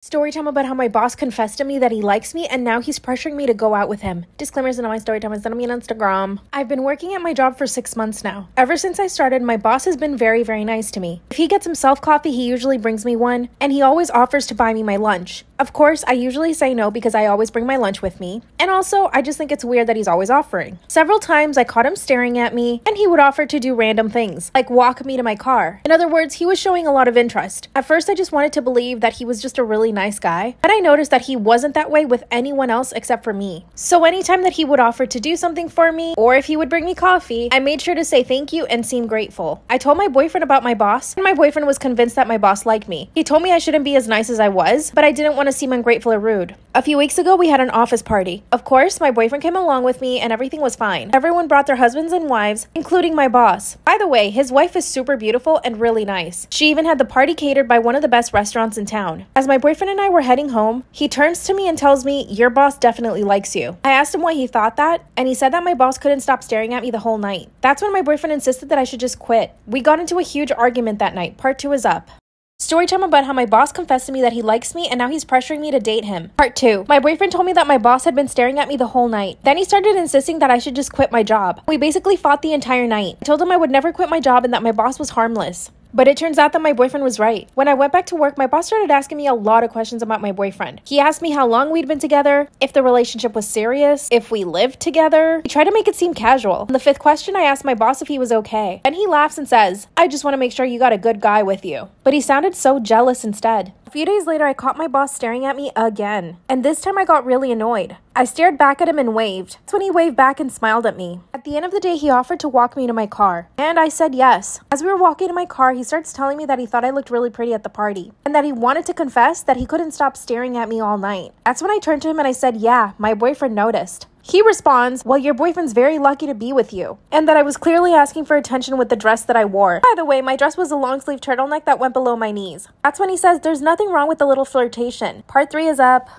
Story time about how my boss confessed to me that he likes me and now he's pressuring me to go out with him. Disclaimers in my story time, send me on Instagram. I've been working at my job for 6 months now. Ever since I started, my boss has been very, very nice to me. If he gets himself coffee, he usually brings me one, and he always offers to buy me my lunch. Of course, I usually say no because I always bring my lunch with me. And also, I just think it's weird that he's always offering. Several times I caught him staring at me, and he would offer to do random things, like walk me to my car. In other words, he was showing a lot of interest. At first, I just wanted to believe that he was just a really nice guy, but I noticed that he wasn't that way with anyone else except for me. So anytime that he would offer to do something for me, or if he would bring me coffee, I made sure to say thank you and seem grateful. I told my boyfriend about my boss, and my boyfriend was convinced that my boss liked me. He told me I shouldn't be as nice as I was, but I didn't want to seem ungrateful or rude. A few weeks ago, we had an office party. Of course, my boyfriend came along with me and everything was fine. Everyone brought their husbands and wives, including my boss. By the way, his wife is super beautiful and really nice. She even had the party catered by one of the best restaurants in town. As my boyfriend and I were heading home, he turns to me and tells me, "Your boss definitely likes you." I asked him why he thought that, and he said that my boss couldn't stop staring at me the whole night. That's when my boyfriend insisted that I should just quit. We got into a huge argument that night. Part 2 is up. Story time about how my boss confessed to me that he likes me and now he's pressuring me to date him. Part 2. My boyfriend told me that my boss had been staring at me the whole night. Then he started insisting that I should just quit my job. We basically fought the entire night. I told him I would never quit my job and that my boss was harmless. But it turns out that my boyfriend was right. When I went back to work, my boss started asking me a lot of questions about my boyfriend. He asked me how long we'd been together, if the relationship was serious, if we lived together. He tried to make it seem casual. On the 5th question, I asked my boss if he was okay. Then he laughs and says, "I just want to make sure you got a good guy with you." But he sounded so jealous instead. A few days later, I caught my boss staring at me again. And this time I got really annoyed. I stared back at him and waved. That's when he waved back and smiled at me. At the end of the day, he offered to walk me to my car. And I said yes. As we were walking to my car, he starts telling me that he thought I looked really pretty at the party. And that he wanted to confess that he couldn't stop staring at me all night. That's when I turned to him and I said, "Yeah, my boyfriend noticed." He responds, "Well, your boyfriend's very lucky to be with you." And that I was clearly asking for attention with the dress that I wore. By the way, my dress was a long sleeve turtleneck that went below my knees. That's when he says there's nothing wrong with a little flirtation. Part 3 is up.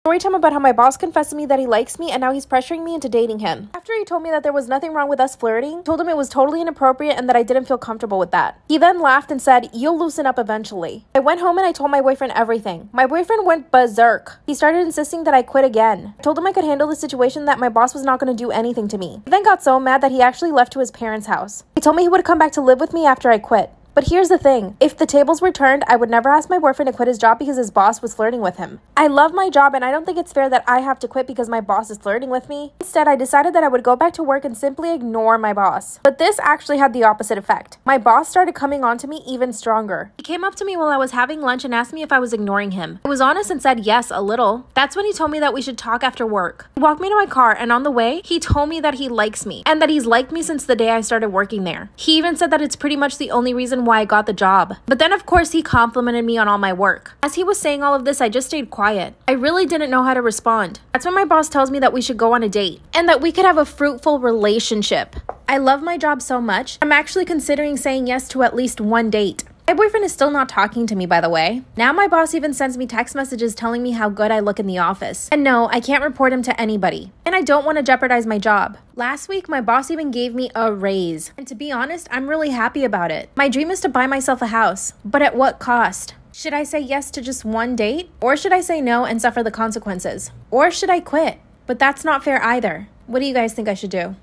Story time about how my boss confessed to me that he likes me and now he's pressuring me into dating him. After he told me that there was nothing wrong with us flirting, I told him it was totally inappropriate and that I didn't feel comfortable with that. He then laughed and said, "You'll loosen up eventually." I went home and I told my boyfriend everything. My boyfriend went berserk. He started insisting that I quit again. I told him I could handle the situation, that my boss was not going to do anything to me. He then got so mad that he actually left to his parents' house. He told me he would come back to live with me after I quit. But here's the thing, if the tables were turned, I would never ask my boyfriend to quit his job because his boss was flirting with him. I love my job and I don't think it's fair that I have to quit because my boss is flirting with me. Instead, I decided that I would go back to work and simply ignore my boss. But this actually had the opposite effect. My boss started coming on to me even stronger. He came up to me while I was having lunch and asked me if I was ignoring him. I was honest and said yes, a little. That's when he told me that we should talk after work. He walked me to my car and on the way, he told me that he likes me and that he's liked me since the day I started working there. He even said that it's pretty much the only reason why I got the job. But then of course he complimented me on all my work. As he was saying all of this, I just stayed quiet. I really didn't know how to respond. That's when my boss tells me that we should go on a date and that we could have a fruitful relationship. I love my job so much, I'm actually considering saying yes to at least one date. My boyfriend is still not talking to me, by the way. Now my boss even sends me text messages telling me how good I look in the office. And no, I can't report him to anybody. And I don't want to jeopardize my job. Last week, my boss even gave me a raise. And to be honest, I'm really happy about it. My dream is to buy myself a house. But at what cost? Should I say yes to just one date? Or should I say no and suffer the consequences? Or should I quit? But that's not fair either. What do you guys think I should do?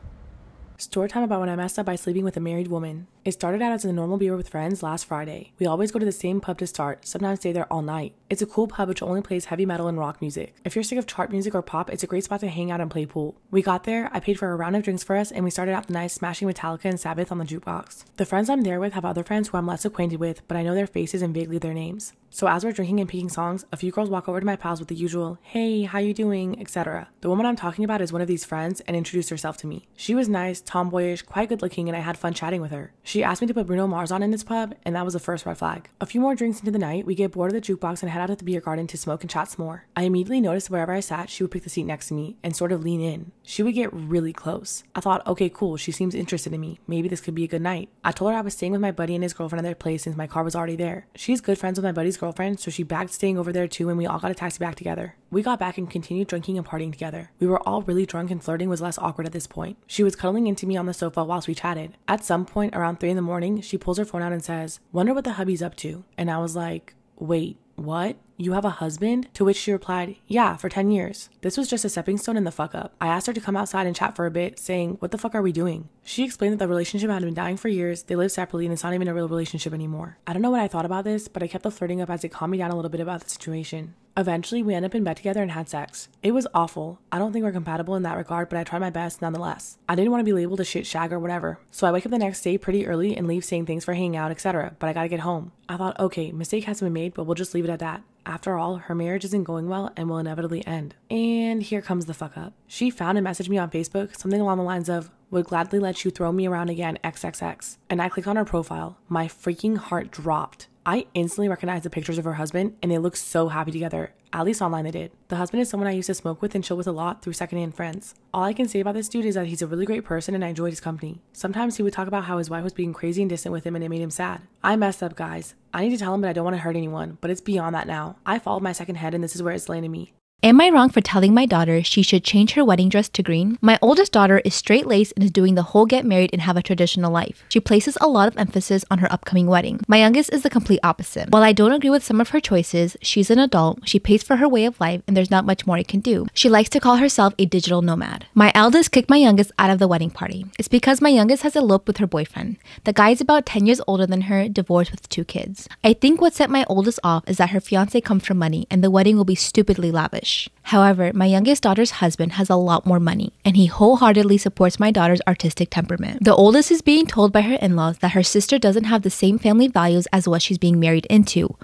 Story time about when I messed up by sleeping with a married woman. It started out as a normal beer with friends last Friday. We always go to the same pub to start, sometimes stay there all night. It's a cool pub which only plays heavy metal and rock music. If you're sick of chart music or pop, it's a great spot to hang out and play pool. We got there, I paid for a round of drinks for us, and we started out the night smashing Metallica and Sabbath on the jukebox. The friends I'm there with have other friends who I'm less acquainted with, but I know their faces and vaguely their names. So as we're drinking and picking songs, a few girls walk over to my pals with the usual, "Hey, how you doing?" etc. The woman I'm talking about is one of these friends and introduced herself to me. She was nice, tomboyish, quite good looking, and I had fun chatting with her. She asked me to put Bruno Mars on in this pub, and that was the first red flag. A few more drinks into the night, we get bored of the jukebox and head out to the beer garden to smoke and chat some more. I immediately noticed wherever I sat, she would pick the seat next to me and sort of lean in. She would get really close. I thought, okay, cool, she seems interested in me. Maybe this could be a good night. I told her I was staying with my buddy and his girlfriend at their place since my car was already there. She's good friends with my buddy's girlfriend, so she bagged staying over there too, and we all got a taxi back together. We got back and continued drinking and partying together. We were all really drunk and flirting was less awkward at this point. She was cuddling into me on the sofa whilst we chatted. At some point around 3 in the morning, she pulls her phone out and says, "Wonder what the hubby's up to." And I was like, wait, "What? You have a husband?" To which she replied, "Yeah, for 10 years. This was just a stepping stone in the fuck up." I asked her to come outside and chat for a bit, saying, "What the fuck are we doing?" She explained that the relationship had been dying for years, they live separately, and it's not even a real relationship anymore. I don't know what I thought about this, but I kept the flirting up as it calmed me down a little bit about the situation. Eventually, we ended up in bed together and had sex. It was awful. I don't think we're compatible in that regard, but I tried my best nonetheless. I didn't want to be labeled a shit shag or whatever. So I wake up the next day pretty early and leave saying thanks for hanging out, etc. But I gotta get home. I thought, okay, mistake hasn't been made, but we'll just leave it at that. After all, her marriage isn't going well and will inevitably end. And here comes the fuck up. She found and messaged me on Facebook something along the lines of, "Would gladly let you throw me around again, XXX." And I clicked on her profile. My freaking heart dropped. I instantly recognized the pictures of her husband, and they look so happy together. At least online they did. The husband is someone I used to smoke with and chill with a lot through secondhand friends. All I can say about this dude is that he's a really great person and I enjoyed his company. Sometimes he would talk about how his wife was being crazy and distant with him and it made him sad. I messed up, guys. I need to tell him, but I don't want to hurt anyone, but it's beyond that now. I followed my second head and this is where it's landed me. Am I wrong for telling my daughter she should change her wedding dress to green? My oldest daughter is straight-laced and is doing the whole get married and have a traditional life. She places a lot of emphasis on her upcoming wedding. My youngest is the complete opposite. While I don't agree with some of her choices, she's an adult, she pays for her way of life, and there's not much more I can do. She likes to call herself a digital nomad. My eldest kicked my youngest out of the wedding party. It's because my youngest has eloped with her boyfriend. The guy is about 10 years older than her, divorced with 2 kids. I think what set my oldest off is that her fiance comes from money and the wedding will be stupidly lavish. However, my youngest daughter's husband has a lot more money, and he wholeheartedly supports my daughter's artistic temperament. The oldest is being told by her in-laws that her sister doesn't have the same family values as what she's being married into.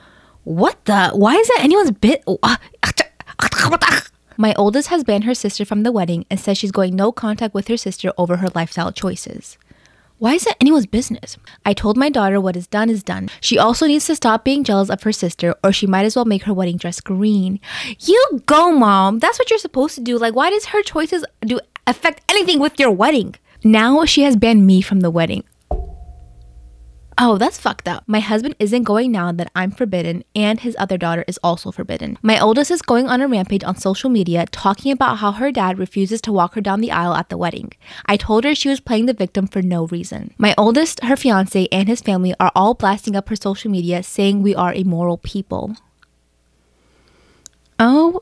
What the? Why is that anyone's bit? My oldest has banned her sister from the wedding and says she's going no contact with her sister over her lifestyle choices. Why is that anyone's business? I told my daughter what is done is done. She also needs to stop being jealous of her sister, or she might as well make her wedding dress green. You go, Mom. That's what you're supposed to do. Like, why does her choices affect anything with your wedding? Now she has banned me from the wedding. Oh, that's fucked up. My husband isn't going now that I'm forbidden, and his other daughter is also forbidden. My oldest is going on a rampage on social media talking about how her dad refuses to walk her down the aisle at the wedding. I told her she was playing the victim for no reason. My oldest, her fiance, and his family are all blasting up her social media saying we are immoral people. Oh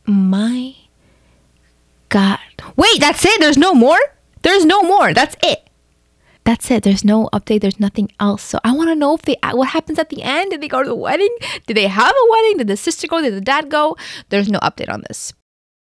my God. Wait, that's it? There's no more? There's no more. That's it. That's it. There's no update. There's nothing else. So I want to know what happens at the end. Did they go to the wedding? Did they have a wedding? Did the sister go? Did the dad go? There's no update on this.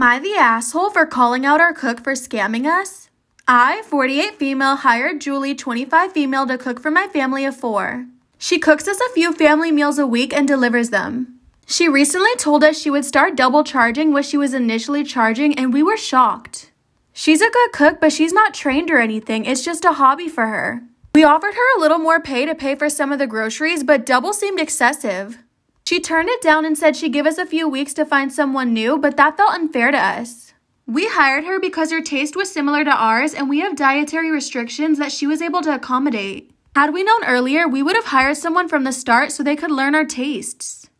Am I the asshole for calling out our cook for scamming us? I, 48 female, hired Julie, 25 female, to cook for my family of 4. She cooks us a few family meals a week and delivers them. She recently told us she would start double charging what she was initially charging, and we were shocked. She's a good cook, but she's not trained or anything. It's just a hobby for her. We offered her a little more pay to pay for some of the groceries, but double seemed excessive. She turned it down and said she'd give us a few weeks to find someone new, but that felt unfair to us. We hired her because her taste was similar to ours, and we have dietary restrictions that she was able to accommodate. Had we known earlier, we would have hired someone from the start so they could learn our tastes.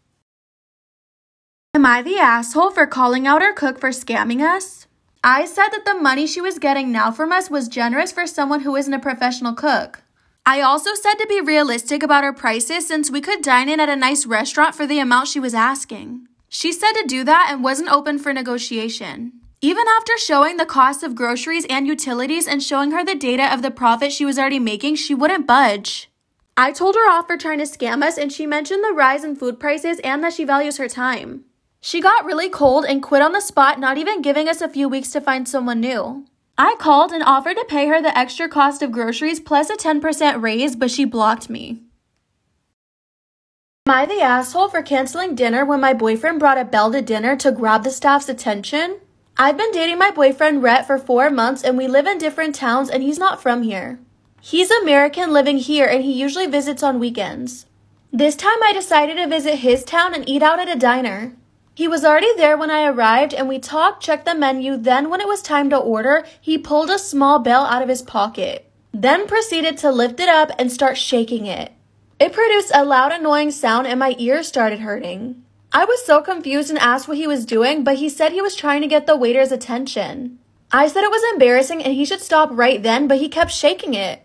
Am I the asshole for calling out our cook for scamming us? I said that the money she was getting now from us was generous for someone who isn't a professional cook. I also said to be realistic about her prices since we could dine in at a nice restaurant for the amount she was asking. She said to do that and wasn't open for negotiation. Even after showing the cost of groceries and utilities and showing her the data of the profit she was already making, she wouldn't budge. I told her off for trying to scam us, and she mentioned the rise in food prices and that she values her time. She got really cold and quit on the spot, not even giving us a few weeks to find someone new. I called and offered to pay her the extra cost of groceries plus a 10% raise, but she blocked me. Am I the asshole for canceling dinner when my boyfriend brought a belle to dinner to grab the staff's attention? I've been dating my boyfriend Rhett for 4 months and we live in different towns and he's not from here. He's American living here and he usually visits on weekends. This time I decided to visit his town and eat out at a diner. He was already there when I arrived and we talked, checked the menu, then when it was time to order, he pulled a small bell out of his pocket. Then proceeded to lift it up and start shaking it. It produced a loud annoying sound and my ears started hurting. I was so confused and asked what he was doing, but he said he was trying to get the waiter's attention. I said it was embarrassing and he should stop right then, but he kept shaking it.